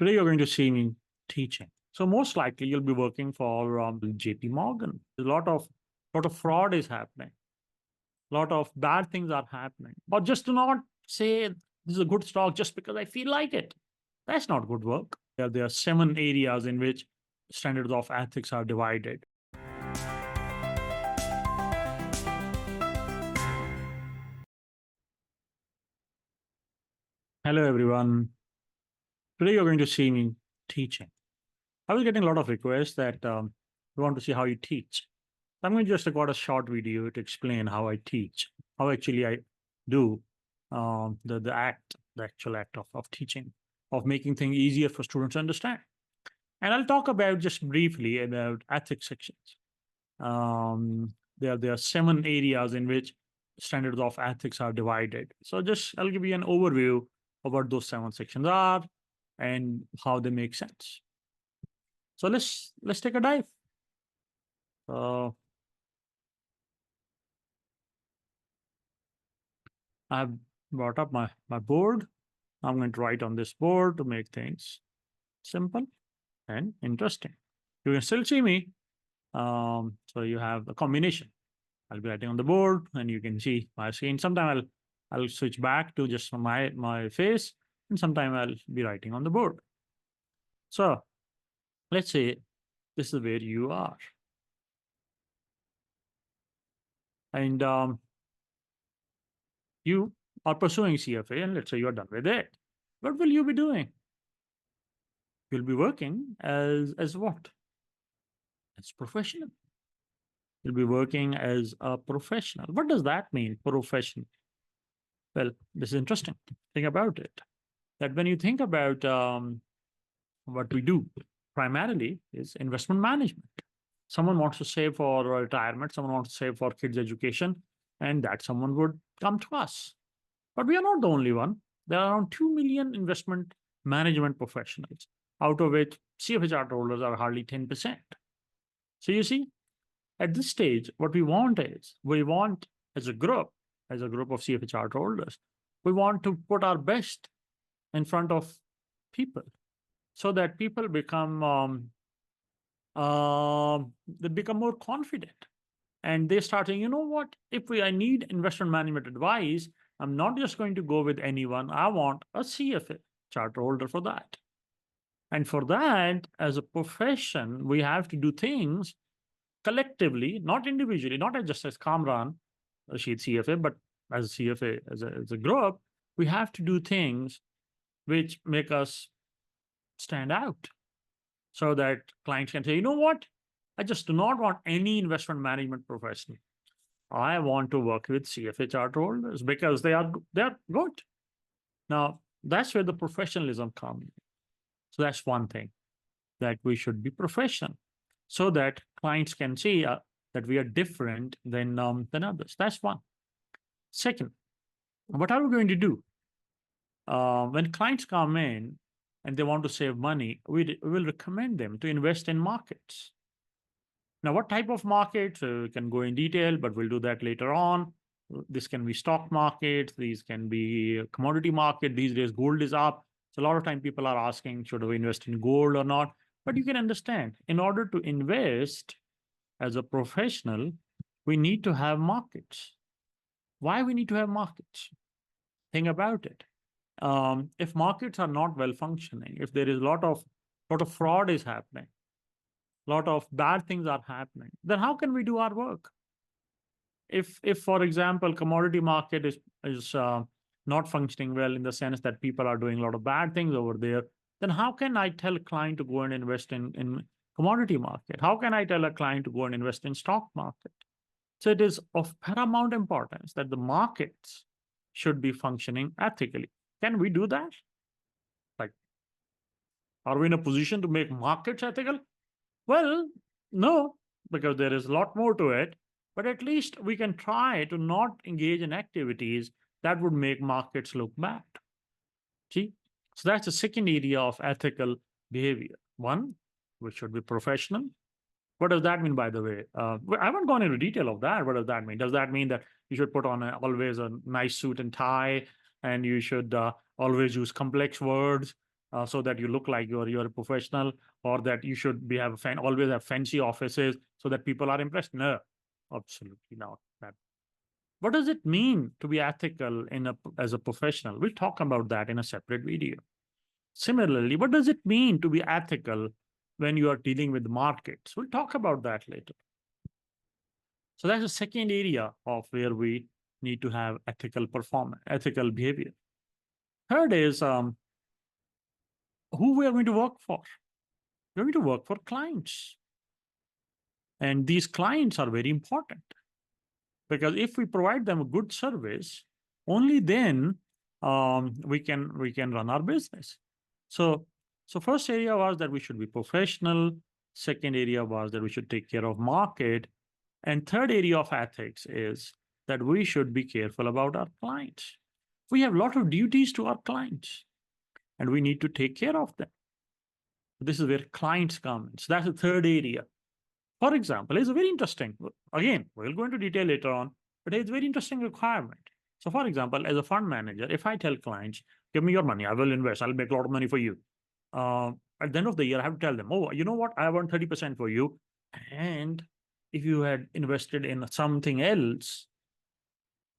Today you're going to see me teaching. So most likely you'll be working for JP Morgan. A lot of fraud is happening. A lot of bad things are happening. But just do not say this is a good stock just because I feel like it. That's not good work. There are 7 areas in which standards of ethics are divided. Hello everyone. Today you're going to see me teaching. I was getting a lot of requests that we want to see how you teach. I'm going to just record a short video to explain how I teach, how actually I do the actual act of teaching, of making things easier for students to understand. And I'll talk about just briefly about ethics sections. There are 7 areas in which standards of ethics are divided. So I'll give you an overview of what those 7 sections are and how they make sense. So let's take a dive. I've brought up my board. I'm going to write on this board to make things simple and interesting. You can still see me. So you have a combination. I'll be writing on the board and you can see my screen. Sometime I'll switch back to just my face, and sometime I'll be writing on the board. So let's say this is where you are. And you are pursuing CFA, and let's say you're done with it. What will you be doing? You'll be working as what? As professional. You'll be working as a professional. What does that mean, professional? Well, this is interesting. Think about it. That when you think about what we do, primarily is investment management. Someone wants to save for retirement, someone wants to save for kids' education, and that someone would come to us. But we are not the only one. There are around 2 million investment management professionals, out of which CFA charter holders are hardly 10%. So you see, at this stage, what we want as a group of CFA charter holders, we want to put our best in front of people so that people become they become more confident, and they start saying, you know what, if I need investment management advice, I'm not just going to go with anyone. I want a CFA charter holder for that. And for that, as a profession, we have to do things collectively, not individually, not just as Kamran Rashid CFA, but as a CFA, as a group, we have to do things which make us stand out so that clients can say, you know what, I just do not want any investment management professional. I want to work with CFA charter holders because they're good. Now, that's where the professionalism comes. So that's one thing, that we should be professional so that clients can see that we are different than others. That's one. Second, what are we going to do? When clients come in and they want to save money, we will recommend them to invest in markets. Now, what type of markets? We can go in detail, but we'll do that later on. This can be stock markets. These can be commodity market. These days, gold is up. So a lot of time people are asking, should we invest in gold or not? But you can understand, in order to invest as a professional, we need to have markets. Why we need to have markets? Think about it. If markets are not well functioning, if there is a lot of fraud is happening, a lot of bad things are happening, then how can we do our work? If for example, commodity market is not functioning well, in the sense that people are doing a lot of bad things over there, then how can I tell a client to go and invest in commodity market? How can I tell a client to go and invest in stock market? So it is of paramount importance that the markets should be functioning ethically. Can we do that? Like, are we in a position to make markets ethical? Well, no, because there is a lot more to it, but at least we can try to not engage in activities that would make markets look bad. See? So that's the second area of ethical behavior. One, we should be professional. What does that mean, by the way? I haven't gone into detail of that. What does that mean? Does that mean that you should put on always a nice suit and tie, and you should always use complex words? so that you look like you're a professional, or that you should be always have fancy offices so that people are impressed? No, absolutely not. That. What does it mean to be ethical as a professional? We'll talk about that in a separate video. Similarly, what does it mean to be ethical when you are dealing with markets? We'll talk about that later. So that's the second area of where we need to have ethical performance, ethical behavior. Third is who we are going to work for. We're going to work for clients. And these clients are very important, because if we provide them a good service, only then we can run our business. So first area was that we should be professional. Second area was that we should take care of market. And third area of ethics is that we should be careful about our clients. We have a lot of duties to our clients, and we need to take care of them. This is where clients come in. So that's the third area. For example, it's a very interesting, again, we'll go into detail later on, but it's a very interesting requirement. So for example, as a fund manager, if I tell clients, give me your money, I will invest, I'll make a lot of money for you. At the end of the year, I have to tell them, oh, you know what? I want 30% for you. And if you had invested in something else,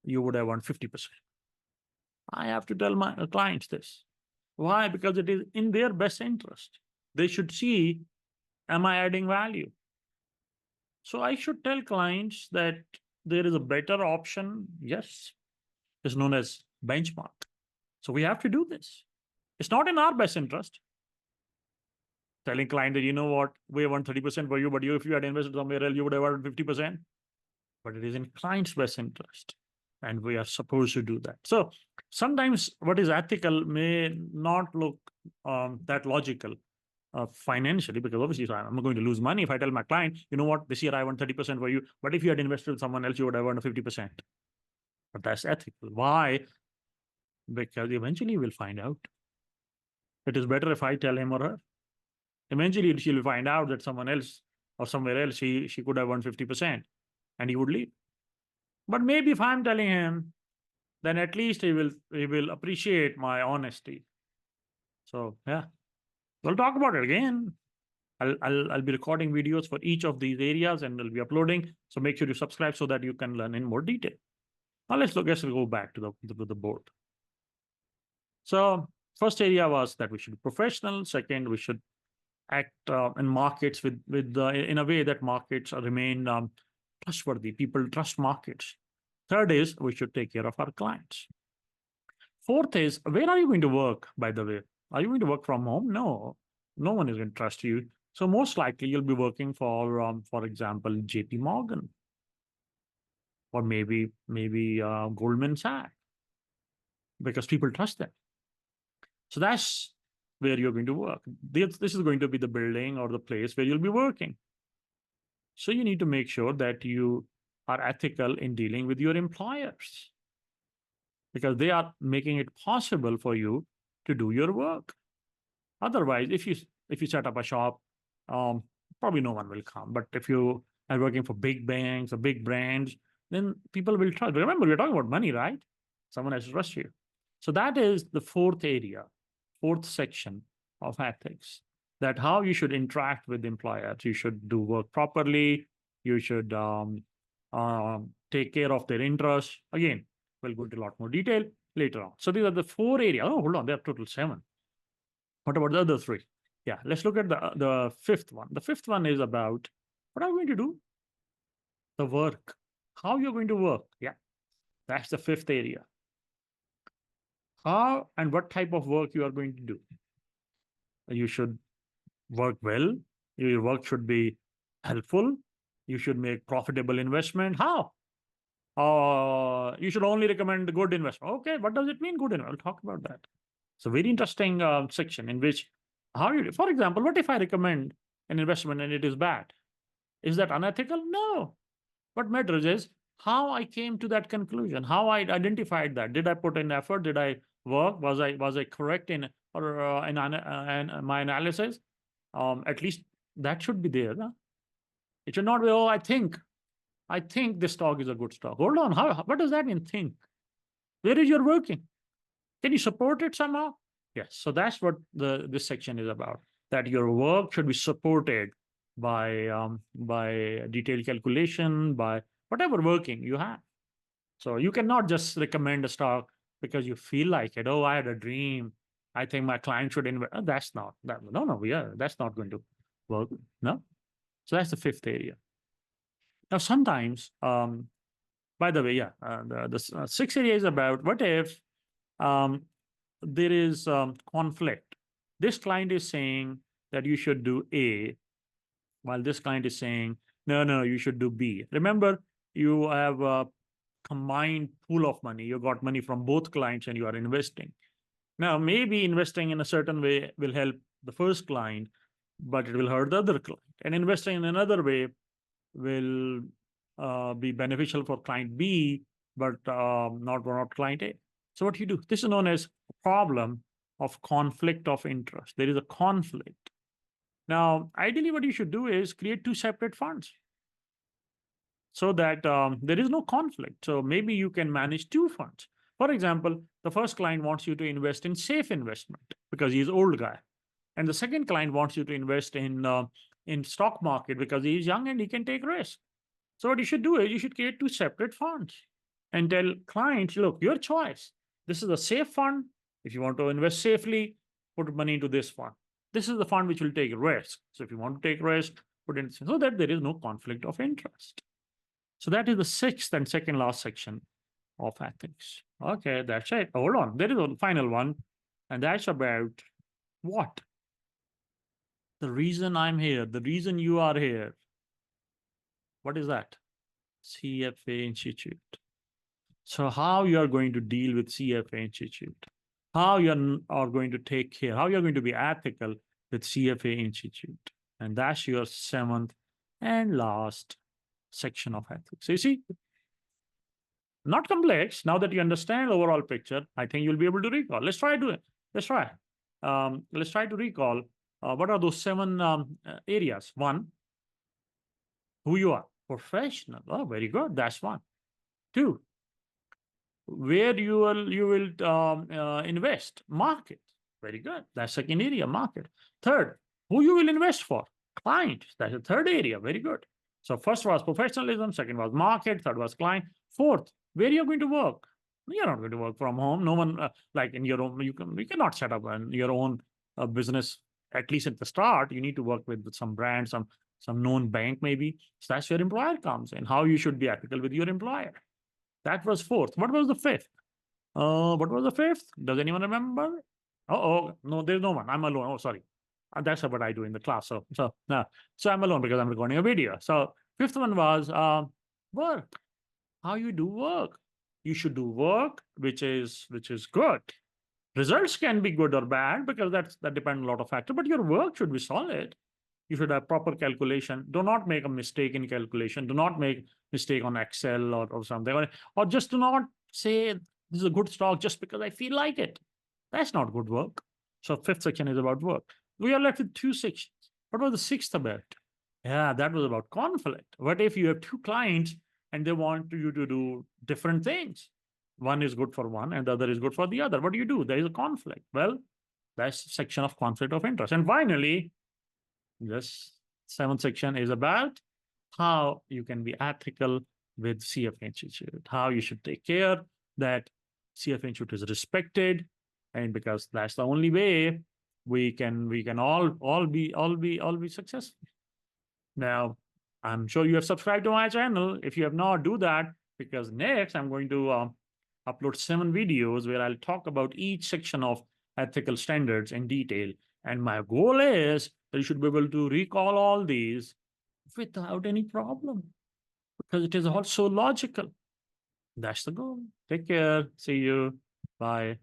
you would have won 50%. I have to tell my clients this. Why? Because it is in their best interest. They should see, am I adding value? So I should tell clients that there is a better option. Yes, it's known as benchmark. So we have to do this. It's not in our best interest. Telling client that, you know what, we want 30% for you, but if you had invested somewhere else, you would have earned 50%. But it is in client's best interest, and we are supposed to do that. So sometimes what is ethical may not look that logical financially, because obviously I'm going to lose money if I tell my client, you know what, this year I want 30% for you, but if you had invested with someone else, you would have earned 50%. But that's ethical. Why? Because eventually we'll find out. It is better if I tell him or her. Eventually she'll find out that someone else or somewhere else she could have won 50%, and he would leave. But maybe if I'm telling him, then at least he will appreciate my honesty. So yeah, we'll talk about it again. I'll be recording videos for each of these areas, and I'll be uploading. So make sure you subscribe so that you can learn in more detail. Now let's go back to the board. So first area was that we should be professional. Second, we should act in markets in a way that markets remain trustworthy. People trust markets. Third is we should take care of our clients. Fourth is, where are you going to work, by the way? Are you going to work from home? No one is going to trust you. So most likely you'll be working for example, JP Morgan, or maybe Goldman Sachs, because people trust them. So that's where you're going to work. This is going to be the building or the place where you'll be working. So you need to make sure that you are ethical in dealing with your employers, because they are making it possible for you to do your work. Otherwise, if you set up a shop, probably no one will come. But if you are working for big banks or big brands, then people will trust. Remember, we're talking about money, right? Someone has to trust you. So that is the fourth area, fourth section of ethics, that how you should interact with employers. You should do work properly. You should take care of their interests. Again, we'll go into a lot more detail later on. So these are the four areas. Oh, hold on, there are total 7. What about the other 3? Yeah, let's look at the fifth one. The fifth one is about what are you going to do? The work. How you're going to work. Yeah, that's the fifth area. How and what type of work you are going to do. You should work well. Your work should be helpful. You should make profitable investment. How? You should only recommend good investment. Okay, what does it mean, good investment? I'll talk about that. It's a very interesting section in which, for example, what if I recommend an investment and it is bad? Is that unethical? No. What matters is how I came to that conclusion, how I identified that. Did I put in effort? Did I work? Was I correct in my analysis? At least that should be there. Huh? It should not be, oh, I think this stock is a good stock. Hold on, what does that mean, think? Where is your working? Can you support it somehow? Yes. So that's what this section is about. That your work should be supported by detailed calculation, by whatever working you have. So you cannot just recommend a stock because you feel like it. Oh, I had a dream. I think my client should invest. That's not that. No, no, yeah, that's not going to work. No. So that's the fifth area. Now, sometimes, by the way, yeah, the sixth area is about what if um, there is conflict. This client is saying that you should do A, while this client is saying, no, no, you should do B. Remember, you have a combined pool of money. You got money from both clients and you are investing. Now, maybe investing in a certain way will help the first client, but it will hurt the other client. And investing in another way will be beneficial for client B, but not client A. So what you do, this is known as a problem of conflict of interest. There is a conflict. Now, ideally, what you should do is create two separate funds so that there is no conflict. So maybe you can manage two funds. For example, the first client wants you to invest in safe investment because he's old guy, and the second client wants you to invest in stock market because he's young and he can take risk. So what you should do is you should create two separate funds and tell clients, look, your choice. This is a safe fund. If you want to invest safely, put money into this fund. This is the fund which will take risk. So if you want to take risk, put in so that there is no conflict of interest. So that is the sixth and second last section of ethics. Okay, that's it. Hold on. There is a final one, and that's about what? The reason I'm here, the reason you are here. What is that? CFA Institute. So how you are going to deal with CFA Institute? How you are going to take care? How you are going to be ethical with CFA Institute? And that's your seventh and last section of ethics. So you see, not complex. Now that you understand overall picture, I think you'll be able to recall. Let's try to let's try. Let's try to recall what are those seven areas. One, who you are, professional. Oh, very good. That's one. Two, where you will invest, market. Very good. That's second area, market. Third, who you will invest for, client. That's the third area. Very good. So first was professionalism, second was market, third was client. Fourth, where you're going to work. You're not going to work from home. No one like in your own. You cannot set up your own business. At least at the start, you need to work with some brand, some known bank maybe. So that's where employer comes in. How you should be ethical with your employer. That was fourth. What was the fifth? What was the fifth? Does anyone remember? Oh, no, there's no one. I'm alone. Oh, sorry. That's what I do in the class. So I'm alone because I'm recording a video. So fifth one was work. How you do work. You should do work which is good. Results can be good or bad because that depends on a lot of factors, but your work should be solid. You should have proper calculation. Do not make a mistake in calculation. Do not make mistake on Excel or something. Or just do not say this is a good stock just because I feel like it. That's not good work. So fifth section is about work. We are left with two sections. What was the sixth about? Yeah, that was about conflict. What if you have two clients and they want you to do different things? One is good for one and the other is good for the other. What do? There is a conflict. Well, that's section of conflict of interest. And finally, this seventh section is about how you can be ethical with CFA Institute, how you should take care that CFA Institute is respected, and because that's the only way we can all be successful. Now, I'm sure you have subscribed to my channel. If you have not, do that because next I'm going to upload 7 videos where I'll talk about each section of ethical standards in detail. And my goal is that you should be able to recall all these without any problem because it is also logical. That's the goal. Take care. See you. Bye.